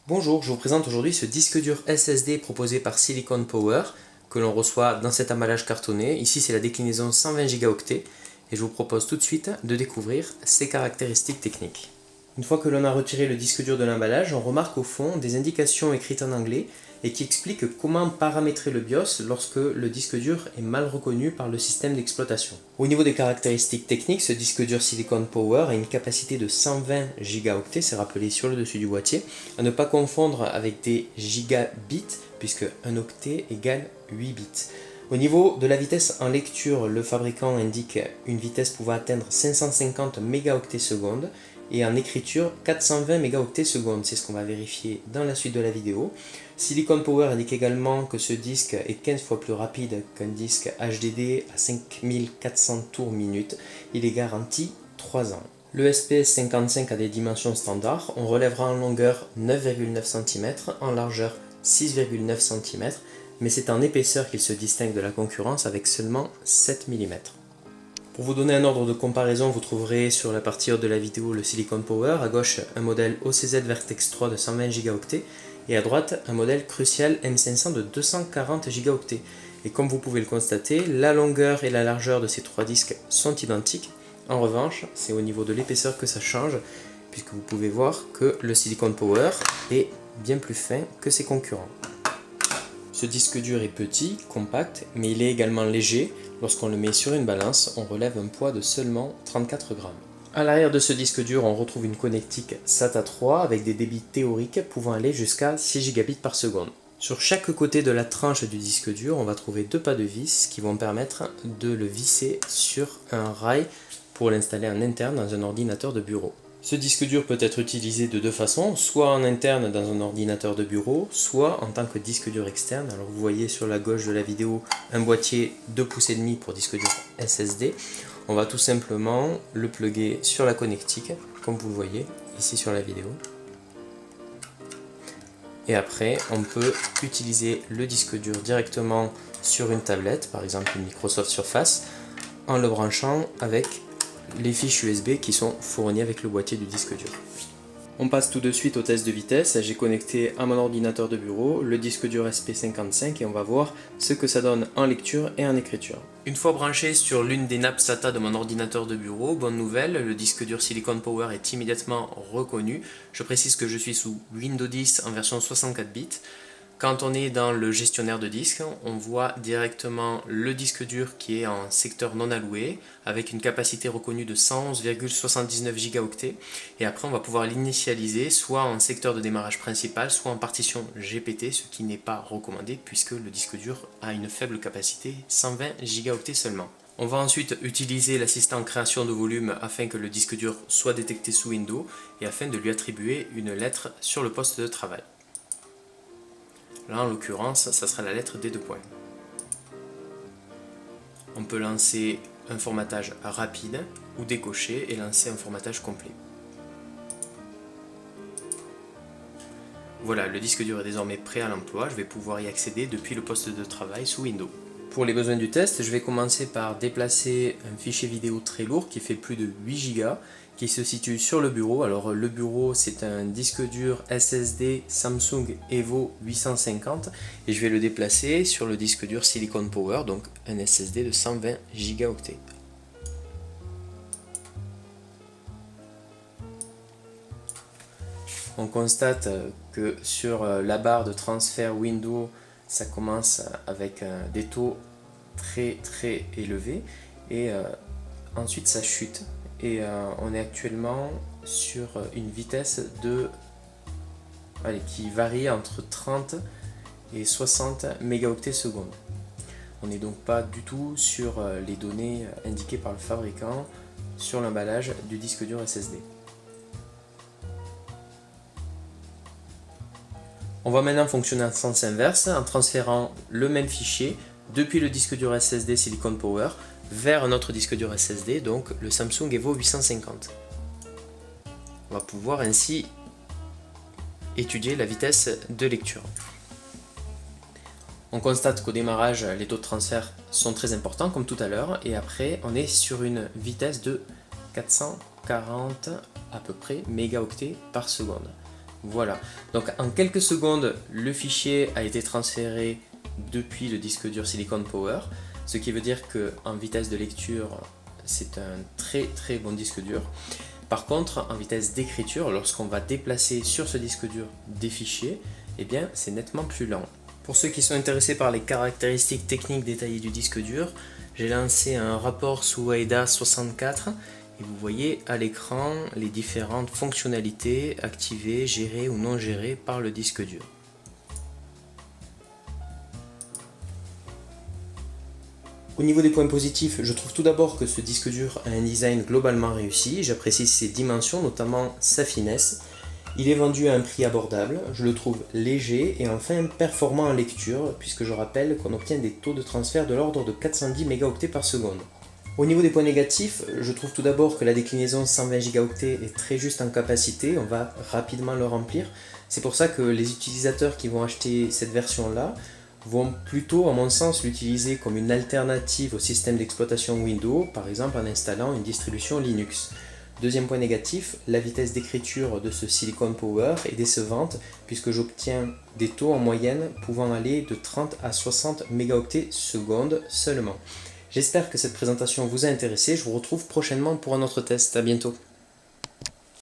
Bonjour, je vous présente aujourd'hui ce disque dur SSD proposé par Silicon Power que l'on reçoit dans cet emballage cartonné. Ici c'est la déclinaison 120 Go et je vous propose tout de suite de découvrir ses caractéristiques techniques. Une fois que l'on a retiré le disque dur de l'emballage, on remarque au fond des indications écrites en anglais et qui expliquent comment paramétrer le BIOS lorsque le disque dur est mal reconnu par le système d'exploitation. Au niveau des caractéristiques techniques, ce disque dur Silicon Power a une capacité de 120 Go, c'est rappelé sur le dessus du boîtier, à ne pas confondre avec des gigabits puisque un octet égale 8 bits. Au niveau de la vitesse en lecture, le fabricant indique une vitesse pouvant atteindre 550 mégaoctets secondes et en écriture 420 mégaoctets secondes. C'est ce qu'on va vérifier dans la suite de la vidéo. Silicon Power indique également que ce disque est 15 fois plus rapide qu'un disque HDD à 5400 tours minute. Il est garanti 3 ans. Le SPS55 a des dimensions standards. On relèvera en longueur 9,9 cm, en largeur 6,9 cm, mais c'est en épaisseur qu'il se distingue de la concurrence avec seulement 7 mm. Pour vous donner un ordre de comparaison, vous trouverez sur la partie haute de la vidéo le Silicon Power, à gauche un modèle OCZ Vertex 3 de 120 Go et à droite un modèle Crucial M500 de 240 Go. Et comme vous pouvez le constater, la longueur et la largeur de ces trois disques sont identiques. En revanche, c'est au niveau de l'épaisseur que ça change, puisque vous pouvez voir que le Silicon Power est bien plus fin que ses concurrents. Ce disque dur est petit, compact, mais il est également léger. Lorsqu'on le met sur une balance, on relève un poids de seulement 34 grammes. À l'arrière de ce disque dur, on retrouve une connectique SATA 3 avec des débits théoriques pouvant aller jusqu'à 6 gigabits par seconde. Sur chaque côté de la tranche du disque dur, on va trouver deux pas de vis qui vont permettre de le visser sur un rail pour l'installer en interne dans un ordinateur de bureau. Ce disque dur peut être utilisé de deux façons, soit en interne dans un ordinateur de bureau, soit en tant que disque dur externe. Alors vous voyez sur la gauche de la vidéo un boîtier 2,5 pouces pour disque dur SSD. On va tout simplement le plugger sur la connectique, comme vous le voyez ici sur la vidéo. Et après, on peut utiliser le disque dur directement sur une tablette, par exemple une Microsoft Surface, en le branchant avec les fiches USB qui sont fournies avec le boîtier du disque dur. On passe tout de suite au test de vitesse. J'ai connecté à mon ordinateur de bureau le disque dur SP55 et on va voir ce que ça donne en lecture et en écriture. Une fois branché sur l'une des nappes SATA de mon ordinateur de bureau, bonne nouvelle, le disque dur Silicon Power est immédiatement reconnu. Je précise que je suis sous Windows 10 en version 64 bits. Quand on est dans le gestionnaire de disques, on voit directement le disque dur qui est en secteur non alloué avec une capacité reconnue de 111,79 Go et après on va pouvoir l'initialiser soit en secteur de démarrage principal, soit en partition GPT, ce qui n'est pas recommandé puisque le disque dur a une faible capacité, 120 Go seulement. On va ensuite utiliser l'assistant création de volume afin que le disque dur soit détecté sous Windows et afin de lui attribuer une lettre sur le poste de travail. Là, en l'occurrence, ça sera la lettre des deux points. On peut lancer un formatage rapide ou décocher et lancer un formatage complet. Voilà, le disque dur est désormais prêt à l'emploi. Je vais pouvoir y accéder depuis le poste de travail sous Windows. Pour les besoins du test, je vais commencer par déplacer un fichier vidéo très lourd qui fait plus de 8 Go, qui se situe sur le bureau. Alors le bureau, c'est un disque dur SSD Samsung Evo 850 et je vais le déplacer sur le disque dur Silicon Power, donc un SSD de 120 Go. On constate que sur la barre de transfert Windows, ça commence avec des taux très élevés et ensuite ça chute. Et on est actuellement sur une vitesse qui varie entre 30 et 60 mégaoctets secondes. On n'est donc pas du tout sur les données indiquées par le fabricant sur l'emballage du disque dur SSD. On va maintenant fonctionner en sens inverse en transférant le même fichier depuis le disque dur SSD Silicon Power vers un autre disque dur SSD, donc le Samsung Evo 850. On va pouvoir ainsi étudier la vitesse de lecture. On constate qu'au démarrage, les taux de transfert sont très importants comme tout à l'heure et après on est sur une vitesse de 440 à peu près mégaoctets par seconde. Voilà, donc en quelques secondes, le fichier a été transféré depuis le disque dur Silicon Power, ce qui veut dire qu'en vitesse de lecture, c'est un très bon disque dur. Par contre, en vitesse d'écriture, lorsqu'on va déplacer sur ce disque dur des fichiers, eh bien, c'est nettement plus lent. Pour ceux qui sont intéressés par les caractéristiques techniques détaillées du disque dur, j'ai lancé un rapport sous AIDA 64 et vous voyez à l'écran les différentes fonctionnalités activées, gérées ou non gérées par le disque dur. Au niveau des points positifs, je trouve tout d'abord que ce disque dur a un design globalement réussi. J'apprécie ses dimensions, notamment sa finesse. Il est vendu à un prix abordable, je le trouve léger et enfin performant en lecture, puisque je rappelle qu'on obtient des taux de transfert de l'ordre de 410 mégaoctets par seconde. Au niveau des points négatifs, je trouve tout d'abord que la déclinaison 120 gigaoctets est très juste en capacité, on va rapidement le remplir. C'est pour ça que les utilisateurs qui vont acheter cette version-là vont plutôt, à mon sens, l'utiliser comme une alternative au système d'exploitation Windows, par exemple en installant une distribution Linux. Deuxième point négatif, la vitesse d'écriture de ce Silicon Power est décevante puisque j'obtiens des taux en moyenne pouvant aller de 30 à 60 mégaoctets seconde seulement. J'espère que cette présentation vous a intéressé, je vous retrouve prochainement pour un autre test, à bientôt.